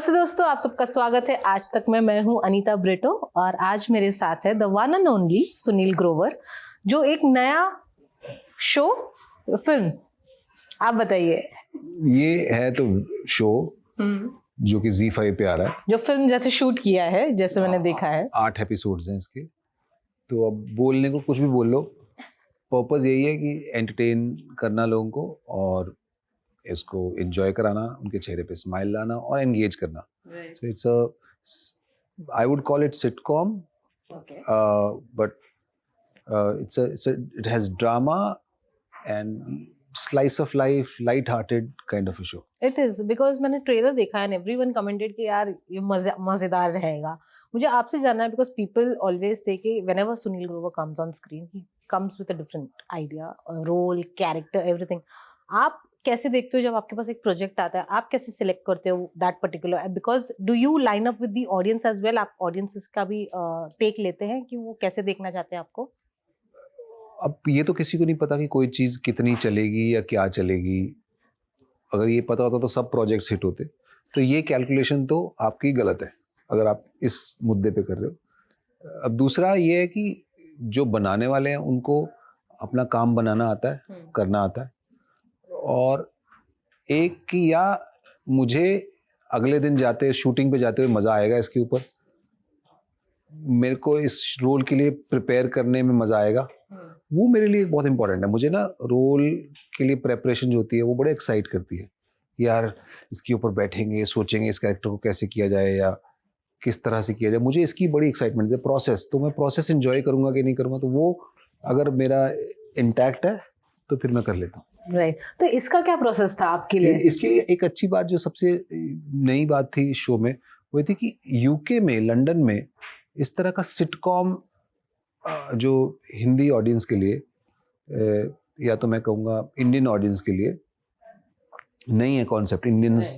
नमस्ते दोस्तों, आप सबका स्वागत है आज तक में। मैं हूं अनीता ब्रिटो और आज मेरे साथ है the one and only Sunil Grover, जो एक नया शो फिल्म, आप बताइए। ये है तो शो जो कि ZEE5 पे आ रहा है, जो फिल्म जैसे शूट किया है, जैसे मैंने देखा है। 8 एपिसोड्स हैं इसके। तो अब बोलने को कुछ भी बोल लो, पर्पस यही है कि एंटरटेन करना लोगों को और इसको एंजॉय कराना, उनके चेहरे पे स्माइल लाना और एंगेज करना। So it's a, I would call it sitcom, but it has drama and slice of life, light-hearted kind of a show. It is because मैंने ट्रेलर देखा है and everyone commented कि यार ये मजेदार रहेगा। मुझे आपसे जानना है because people always say कि whenever Sunil Grover comes on screen, he comes with a different idea, a role, character, everything. आप कैसे देखते हो जब आपके पास एक प्रोजेक्ट आता है? आप कैसे सिलेक्ट करते हो that particular? Because do you line up with the audience as well? आप audiences का भी टेक लेते हैं कि वो कैसे देखना चाहते हैं आपको? अब ये तो किसी को नहीं पता कि कोई चीज़ कितनी चलेगी या क्या चलेगी। अगर ये पता होता तो सब प्रोजेक्ट्स हिट होते। तो ये कैलकुलेशन तो आपकी गलत है अगर आप इस मुद्दे पे कर रहे हो। अब दूसरा ये है कि जो बनाने वाले हैं उनको अपना काम बनाना आता है, करना आता है। और एक कि या मुझे अगले दिन शूटिंग पे जाते हुए मज़ा आएगा, इसके ऊपर मेरे को इस रोल के लिए प्रिपेयर करने में मज़ा आएगा, वो मेरे लिए बहुत इंपॉर्टेंट है। मुझे ना रोल के लिए प्रेपरेशन जो होती है वो बड़े एक्साइट करती है। यार इसके ऊपर बैठेंगे, सोचेंगे इस कैरेक्टर को कैसे किया जाए या किस तरह से किया जाए, मुझे इसकी बड़ी एक्साइटमेंट है। प्रोसेस तो मैं प्रोसेस एंजॉय करूंगा कि नहीं करूंगा, तो वो अगर मेरा इंटैक्ट है तो फिर मैं कर लेता हूँ। राइट, तो इसका क्या प्रोसेस था आपके लिए? इसके लिए एक अच्छी बात जो सबसे नई बात थी इस शो में वो थी कि यूके में, लंदन में इस तरह का सिटकॉम जो हिंदी ऑडियंस के लिए या तो मैं कहूँगा इंडियन ऑडियंस के लिए नहीं है कॉन्सेप्ट। इंडियंस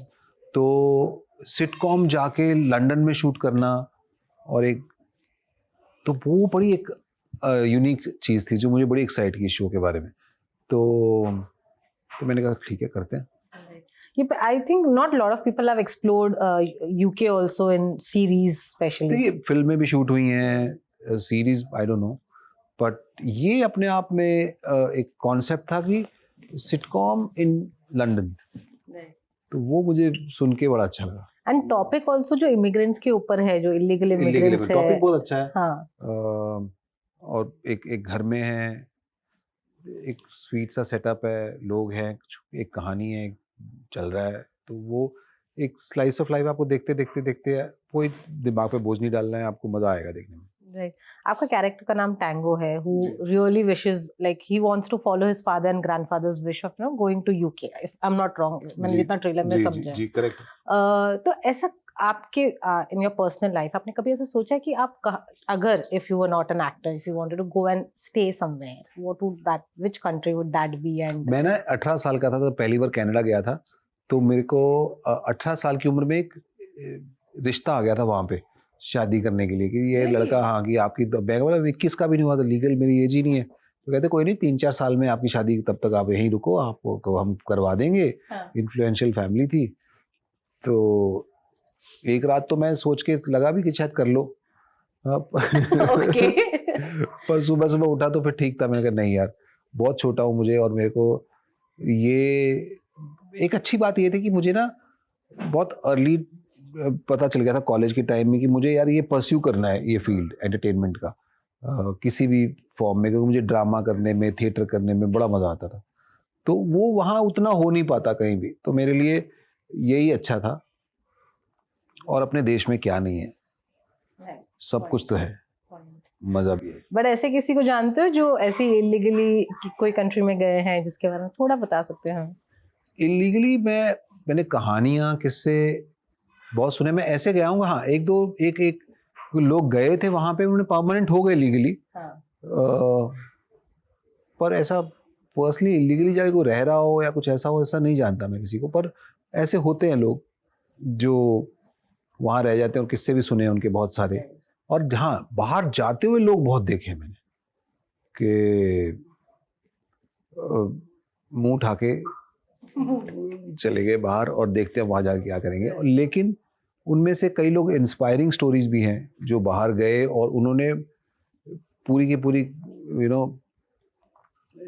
तो सिटकॉम जाके लंदन में शूट करना और एक तो वो बड़ी एक यूनिक चीज़ थी जो मुझे बड़ी एक्साइट की शो के बारे में। तो मैंने कहा ठीक है, करते हैं। I think not a lot of people have explored UK also in series especially. देखिए फिल्में भी शूट हुई हैं, series I don't know, but ये अपने आप में एक कॉन्सेप्ट था कि सिटकॉम इन लंदन, तो वो मुझे सुन के बड़ा अच्छा लगा। एंड टॉपिक ऑल्सो जो इमिग्रेंट्स के ऊपर है, जो इलीगल इमिग्रेंट्स है, टॉपिक बहुत अच्छा है। हाँ। और एक घर में है, एक स्वीट सा सेटअप है, लोग हैं, एक कहानी है, चल रहा है, तो वो एक स्लाइस ऑफ लाइफ आपको देखते देखते देखते कोई दिमाग पे बोझ नहीं डालना है, आपको मजा आएगा देखने में। Right. आपका कैरेक्टर का नाम टैंगो है, who really wishes, like he wants to follow his father and grandfather's wish of going to UK, if I'm not wrong. मैंने जितना ट्रेलर में समझा। जी करेक्ट। तो ऐसा आपके in your personal life आपने कभी ऐसा सोचा है कि आप अगर if you were not an actor, if you wanted to go and stay somewhere, what would that, which country would that be? And मैं ना 18 साल का था तो पहली बार कनाडा गया था, तो मेरे को 18 साल की उम्र में एक रिश्ता आ गया था वहाँ पे शादी करने के लिए कि ये लड़का, हाँ कि आपकी, तो मैं बोला 21 का भी नहीं हुआ था, लीगल मेरी एज ही नहीं है। तो कहते कोई नहीं, 3-4 साल में आपकी शादी, तब तक आप यहीं रुको, आपको हम करवा देंगे। इन्फ्लुएंशियल फैमिली थी। तो एक रात तो मैं सोच के लगा भी कि शायद कर लो। पर सुबह सुबह उठा तो फिर ठीक था। मैंने कहा नहीं यार, बहुत छोटा हूँ मुझे, और मेरे को ये एक अच्छी बात ये थी कि मुझे ना बहुत अर्ली पता चल गया था कॉलेज के टाइम में कि मुझे यार ये परस्यू करना है, ये फील्ड एंटरटेनमेंट का किसी भी फॉर्म में, क्योंकि मुझे ड्रामा करने में, थिएटर करने में बड़ा मज़ा आता था। तो वो वहाँ उतना हो नहीं पाता कहीं भी, तो मेरे लिए यही अच्छा था। और अपने देश में क्या नहीं है, सब कुछ तो है, मज़ा भी है। बट ऐसे किसी को जानते हो जो ऐसी इलीगली कोई कंट्री में गए हैं, जिसके बारे में थोड़ा बता सकते हैं? इलीगली मैंने कहानियाँ, किस्से बहुत सुने। मैं ऐसे गया हूँ, हाँ एक लोग गए थे वहाँ पे, उन्होंने परमानेंट हो गए लीगली। पर ऐसा पर्सनली इलीगली जाके कोई रह रहा हो या कुछ ऐसा हो, ऐसा नहीं जानता मैं किसी को। पर ऐसे होते हैं लोग जो वहाँ रह जाते हैं, और किस्से भी सुने हैं उनके बहुत सारे। और हाँ, बाहर जाते हुए लोग बहुत देखे मैंने कि मुंह उठा के चले गए बाहर और देखते हैं वहाँ जाके क्या करेंगे। लेकिन उनमें से कई लोग इंस्पायरिंग स्टोरीज भी हैं जो बाहर गए और उन्होंने पूरी की पूरी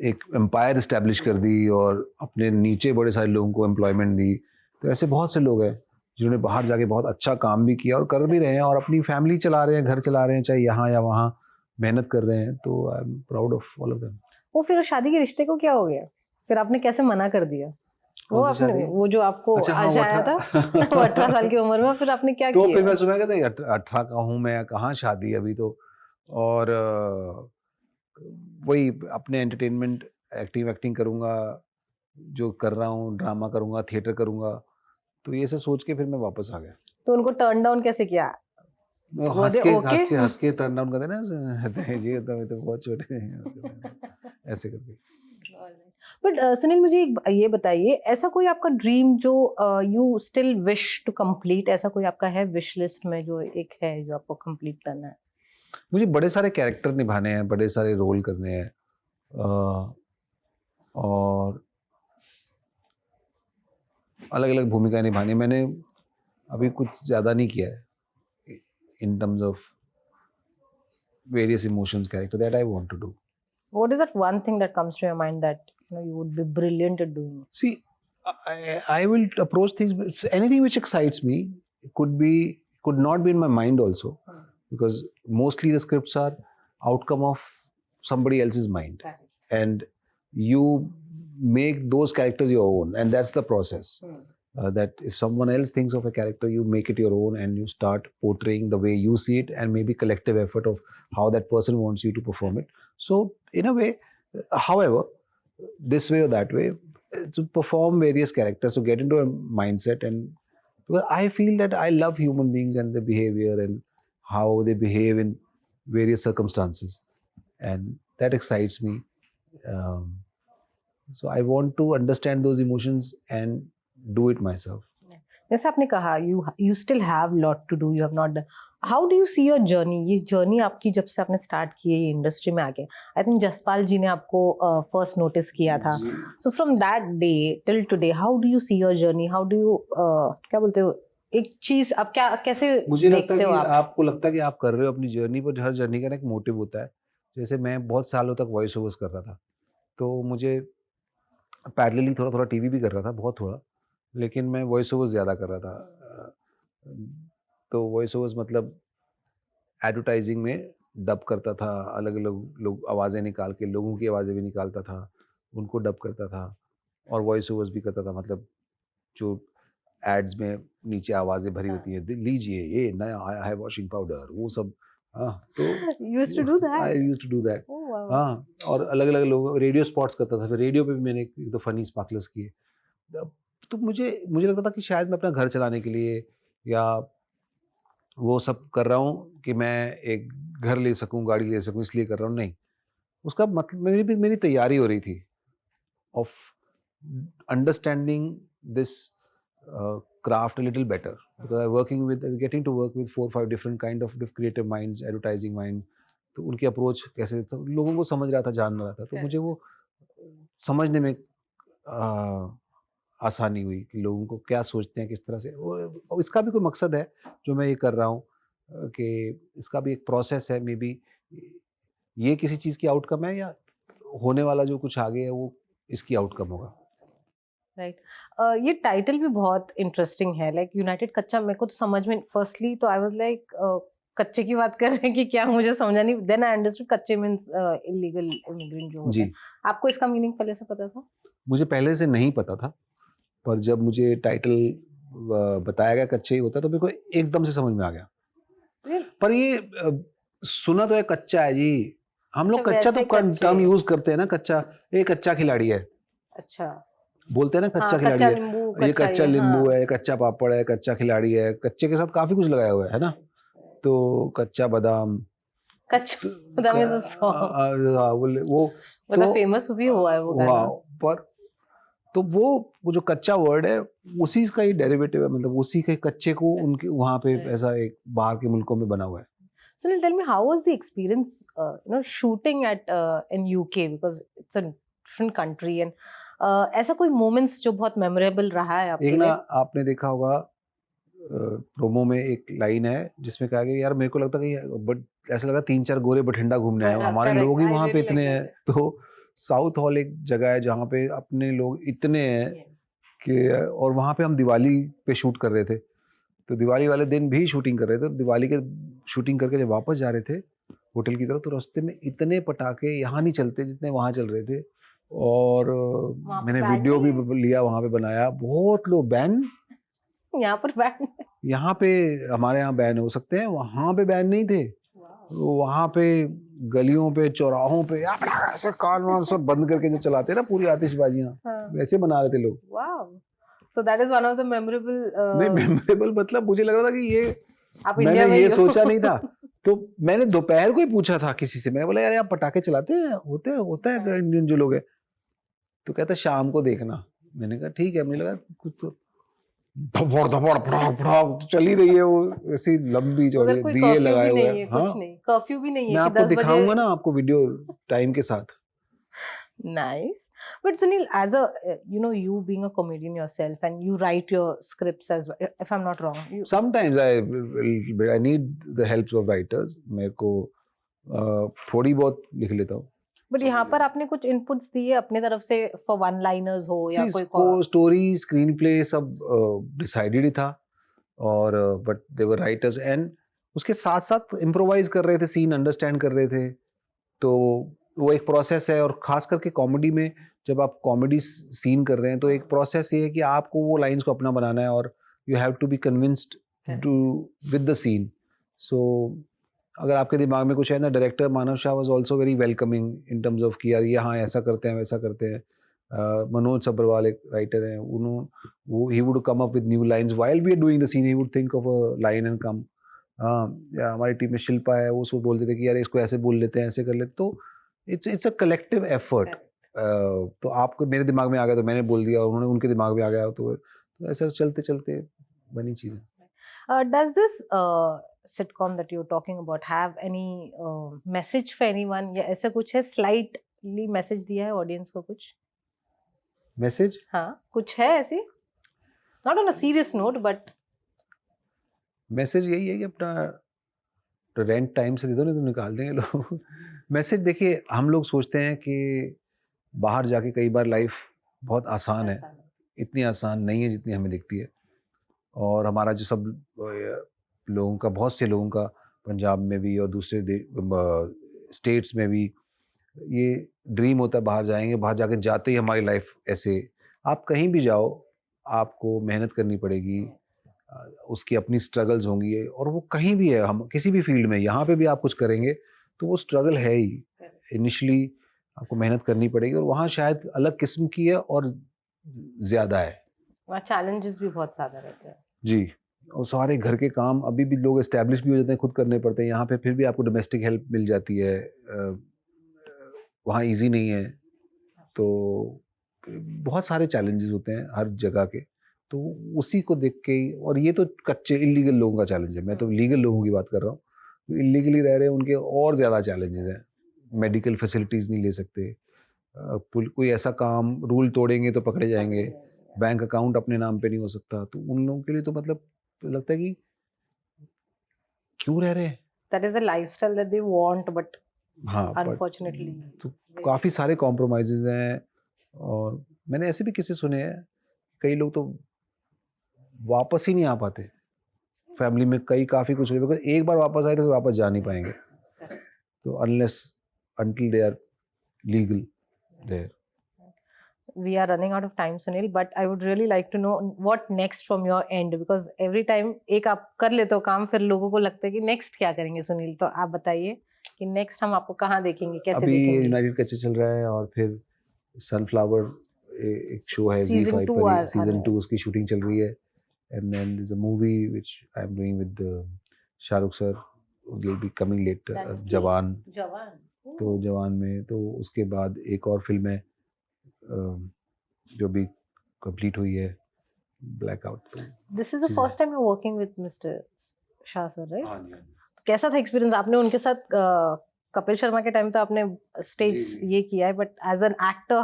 एक एम्पायर इस्टेब्लिश कर दी और अपने नीचे बड़े सारे लोगों को एम्प्लॉयमेंट दी। तो ऐसे बहुत से लोग हैं जिन्होंने बाहर जाके बहुत अच्छा काम भी किया और कर भी रहे हैं और अपनी फैमिली चला रहे हैं, घर चला रहे हैं, चाहे यहाँ या वहाँ मेहनत कर रहे हैं। तो I am proud of all of them. वो फिर शादी के रिश्ते को क्या हो गया? फिर आपने कैसे मना कर दिया? वो कौन सी आपने शादी? वो जो आपको अच्छा, हाँ, आज वो आया था 18 साल की उम्र में, फिर आपने क्या तो किया? फिर मैं सुबह कहते 18 का हूँ मैं, कहाँ शादी अभी तो। और वही अपने एंटरटेनमेंट, एक्टिंग करूँगा, जो कर रहा हूँ, ड्रामा करूँगा, थिएटर करूँगा। तो ये सब सोच के फिर मैं वापस आ गया। तो उनको टर्न डाउन कैसे किया? वो Were they okay? हँस के टर्न डाउन करते हैं ना जी, तो बहुत छोटे हैं ऐसे करके। बट सुनील, मुझे ये बताइए, ऐसा कोई आपका ड्रीम जो you still wish to complete, ऐसा कोई आपका है विश लिस्ट में जो एक है जो आपको कंप्लीट करना है? मुझे बड़े सारे कैरेक्टर निभाने हैं, बड़े सारे रोल करने हैं और अलग अलग भूमिकाएं निभानी। मैंने अभी कुछ ज़्यादा नहीं किया है in terms of various emotions character that I want to do. What is that one thing that comes to your mind that you would be brilliant at doing? See, I will approach things, anything which excites me could not be in my mind also, because mostly the scripts are outcome of somebody else's mind, and you make those characters your own, and that's the process. That if someone else thinks of a character, you make it your own and you start portraying the way you see it, and maybe collective effort of how that person wants you to perform it. So in a way, however, this way or that way, to perform various characters, to get into a mindset, and because I feel that I love human beings and their behavior and how they behave in various circumstances, and that excites me. So I want to understand those emotions and do it myself. जैसे आपने कहा you still have lot to do, you have not done. How do you see your journey? ये journey आपकी जब से आपने start की है ये इंडस्ट्री में आके, आई थिंक जसपाल जी ने आपको फर्स्ट नोटिस किया था. So from that day till today, how do you see your journey? How do you क्या बोलते हो, एक चीज आप क्या कैसे मुझे लगता है देखते हो कि आप? आपको लगता है कि आप कर रहे हो अपनी जर्नी, पर हर जर्नी का ना एक मोटिव होता है। जैसे मैं बहुत सालों तक वॉइस ओवर्स कर रहा था, तो मुझे पैरेलली थोड़ा थोड़ा टीवी भी कर रहा था, बहुत थोड़ा, लेकिन मैं वॉइस ओवर्स ज़्यादा कर रहा था। तो वॉइस ओवर्स मतलब एडवर्टाइजिंग में डब करता था, अलग अलग लोग आवाज़ें निकाल के लोगों की आवाज़ें भी निकालता था, उनको डब करता था और वॉइस ओवर्स भी करता था। मतलब जो एड्स में नीचे आवाज़ें भरी होती हैं, लीजिए ये नया आया है वॉशिंग पाउडर, वो सब। हाँ, तो used to do that? I used to do that. Oh wow. हाँ, और अलग अलग लोग रेडियो स्पॉट्स करता था, फिर रेडियो पे भी मैंने एक दो फनी स्पार्कलर्स किए। तो मुझे लगता था कि शायद मैं अपना घर चलाने के लिए या वो सब कर रहा हूँ कि मैं एक घर ले सकूँ, गाड़ी ले सकूँ, इसलिए कर रहा हूँ, नहीं। उसका मतलब मेरी तैयारी हो रही थी of understanding this craft a little better, because I'm getting to work with 4-5 different kind of creative minds, advertising mind. तो उनकी अप्रोच कैसे, तो लोगों को समझ रहा था, जान रहा था, तो मुझे वो समझने में आसानी हुई कि लोगों को क्या सोचते हैं, किस तरह से। और इसका भी कोई मकसद है जो मैं ये कर रहा हूँ, कि इसका भी एक प्रोसेस है। मे बी ये किसी चीज़ की आउटकम है, या होने वाला जो कुछ आगे है वो इसकी आउटकम होगा। राइट. ये टाइटल भी बहुत इंटरेस्टिंग है, लाइक यूनाइटेड कच्चा. मेरे को तो समझ में फर्स्टली तो आई वाज लाइक कच्चे की बात कर रहे हैं कि क्या, मुझे समझा नहीं. देन आई अंडरस्टूड कच्चे मींस इलीगल इमिग्रेंट जो होता है. आपको इसका मीनिंग पहले से पता था? मुझे पहले से नहीं पता था, पर जब मुझे टाइटल बताया गया कच्चे ही होता, तो मेरे को एकदम से समझ में आ गया. पर ये सुना तो है कच्चा है जी, हम लोग कच्चा तो टर्म यूज करते हैं ना, कच्चा, ये कच्चा खिलाड़ी है. अच्छा, बोलते हैं ना कच्चा खिलाड़ी है, ये कच्चा नींबू है, कच्चा पापड़ है, कच्चा खिलाड़ी है. कच्चे के साथ काफी कुछ लगाया हुआ है ना. तो कच्चा बादाम, कच्चा बादाम इज अ सॉन्ग, वो तो फेमस भी हुआ है वो गाना. पर तो वो जो कच्चा वर्ड है उसी का ही डेरिवेटिव है, मतलब उसी के कच्चे को उनके वहाँ पे ऐसा एक बाहर के मुल्कों में बना हुआ है. Sunil, tell me, how was the experience, shooting at in UK, because it's a different country, and ऐसा कोई moments जो बहुत memorable रहा है आपके लिए? एक ना आपने देखा होगा प्रोमो में एक लाइन है जिसमें कहा गया यार मेरे को लगता है कि बट ऐसा लगा 3-4 गोरे बठिंडा घूमने आए, हमारे लोग ही वहाँ पे इतने हैं। तो साउथ हॉल एक जगह है जहाँ पे अपने लोग इतने हैं कि, और वहाँ पे हम दिवाली पे शूट कर रहे थे, तो दिवाली वाले दिन भी शूटिंग कर रहे थे। दिवाली के शूटिंग करके जब वापस जा रहे थे होटल की तरफ, तो रास्ते में इतने पटाखे यहाँ नहीं चलते जितने वहाँ चल रहे थे। और मैंने वीडियो भी लिया, वहाँ पे बनाया। बहुत लोग बैन, यहाँ पर बैन, यहाँ पे हमारे यहाँ बैन हो सकते हैं, वहाँ पे बैन नहीं थे। वहाँ पे गलियों पे चौराहों पे ऐसे कान वान सब बंद करके जो चलाते हैं ना पूरी आतिशबाजियाँ, वैसे बना रहे थे लोग। So that is one of the memorable. नहीं मेमोरेबल मतलब मुझे लग रहा था कि ये आप मैंने इंडिया में ये ही हो। सोचा नहीं था। तो मैंने दोपहर को ही पूछा था किसी से, मैंने बोला यार आप पटाखे चलाते हैं? होता है इंडियन जो लोग हैं। तो कहता शाम को देखना। मैंने कहा ठीक है। मुझे लगा कुछ तो धपड़ धपड़ फड़ाक फड़ाक चल ही रही है वो ऐसी लंबी चौड़ी, दिए लगाए हुए हैं। कुछ नहीं, कर्फ्यू भी नहीं है मैं कि आपको 10 बजे। दिखाऊंगा ना आपको वीडियो टाइम के साथ। Nice. But Sunil, as a, you being a comedian yourself and you write your scripts as well, if I'm not wrong. Sometimes I need the help of writers. मेरे को थोड़ी बहुत लिख लेता हूँ। But यहाँ पर आपने कुछ inputs दिए अपने तरफ से for one liners हो या कोई स्टोरी स्क्रीन प्ले सब डिसाइडेड ही था, और but they were writers and उसके साथ साथ इम्प्रोवाइज कर रहे थे, सीन अंडरस्टैंड कर रहे थे। तो वो एक प्रोसेस है, और खास करके कॉमेडी में जब आप कॉमेडी सीन कर रहे हैं तो एक प्रोसेस ये है कि आपको वो लाइंस को अपना बनाना है, और you have to be convinced to with the scene. So अगर आपके दिमाग में कुछ है ना, director Manav Shah was also very welcoming in terms of कि यार ये हाँ ऐसा करते हैं वैसा करते हैं। मनोज सब्रवाल एक राइटर हैं, वो ही would come up with new lines while we are doing the scene, he would think of a line and come. या हमारी टीम में शिल्पा है, वो उसको बोलते थे कि यार इसको ऐसे बोल लेते हैं, ऐसे कर लेते। तो इट्स अ कलेक्टिव एफर्ट। तो आपको मेरे दिमाग में आ गया तो मैंने बोल दिया, और उन्होंने उनके दिमाग में आ गया, तो ऐसा चलते चलते बनी चीज़ें। Does this sitcom that you're talking about have any message for anyone, या ऐसा कुछ है, slightly message दिया है ऑडियंस को कुछ? मैसेज? हाँ, कुछ है ऐसी? Not on a serious note, but message यही है कि अपना रेंट टाइम से दे दो, नहीं तो निकाल देंगे लोग। मैसेज देखिए, हम लोग सोचते हैं कि बाहर जाके कई बार लाइफ बहुत आसान है, इतनी आसान नहीं है जितनी हमें दिखती है। और हमारा जो सब लोगों का, बहुत से लोगों का पंजाब में भी और दूसरे स्टेट्स में भी ये ड्रीम होता है बाहर जाएंगे, बाहर जाके जाते ही हमारी लाइफ ऐसे। आप कहीं भी जाओ आपको मेहनत करनी पड़ेगी, उसकी अपनी स्ट्रगल्स होंगी, और वो कहीं भी है, हम किसी भी फील्ड में, यहाँ पे भी आप कुछ करेंगे तो वो स्ट्रगल है ही। इनिशियली आपको मेहनत करनी पड़ेगी, और वहाँ शायद अलग किस्म की है और ज़्यादा है, वहाँ चैलेंजेस भी बहुत ज़्यादा रहते हैं जी। और सारे घर के काम अभी भी लोग एस्टैब्लिश भी हो जाते हैं, खुद करने पड़ते हैं। यहाँ पे फिर भी आपको डोमेस्टिक हेल्प मिल जाती है, वहाँ इजी नहीं है। तो बहुत सारे चैलेंजेस होते हैं हर जगह के, तो उसी को देख के। और ये तो कच्चे इलीगल लोगों का चैलेंज है, मैं तो लीगल लोगों की बात कर रहा हूँ। तो इलीगली रह रहे हैं उनके और ज़्यादा चैलेंजेस हैं। मेडिकल फैसिलिटीज़ नहीं ले सकते, कोई ऐसा काम रूल तोड़ेंगे तो पकड़े जाएंगे, बैंक अकाउंट अपने नाम पे नहीं हो सकता। तो उन लोगों के लिए तो मतलब लगता है कि क्यों रह रहे हैं। That is a lifestyle that they want, but हाँ, unfortunately तो काफ़ी सारे कॉम्प्रोमाइज़ेज़ हैं। और मैंने ऐसे भी किस्से सुने हैं, कई लोग तो वापस ही नहीं आ पाते फैमिली में, काफ़ी कुछ हुए, बिकॉज एक बार वापस आए तो फिर वापस जा नहीं पाएंगे। तो unless until they are legal there. We are running out of time, Sunil, but I would really like to know what next from your end, because every time एक आप कर लेते हो काम, फिर लोगों को लगता है कि next क्या करेंगे सुनील। तो आप बताइए कि next हम आपको कहाँ देखेंगे, कैसे अभी देखेंगे? यूनाइटेड कच्चे चल रहा है, और फिर सनफ्लावर एक शो है ZEE5 पर, सीजन 2 उसकी शूटिंग चल रही है। And then there is a movie which I am doing with Shahrukh sir, will be coming later, Jawan. तो जवान में, तो उसके बाद एक और फिल्म है जो भी कंप्लीट हुई है, blackout. This is the first time you working with mister Shah sir, right? हाँ जी। कैसा था एक्सपीरियंस आपने उनके साथ? कपिल शर्मा के टाइम तो आपने स्टेज ये किया है, but as an actor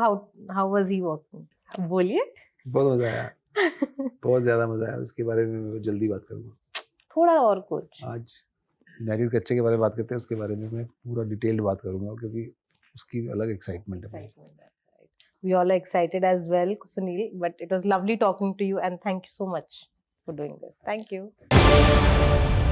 how was he working? बोलिए। बहुत मजा आया। बहुत ज़्यादा मज़ा आया, उसके बारे में मैं जल्दी बात करूँगा। थोड़ा और कुछ। आज नैरिल कच्चे के बारे में बात करते हैं, उसके बारे में मैं पूरा डिटेल्ड बात करूँगा क्योंकि उसकी अलग एक्साइटमेंट है भाई। We all are excited as well, Sunil. But it was lovely talking to you, and thank you so much for doing this. Thank you.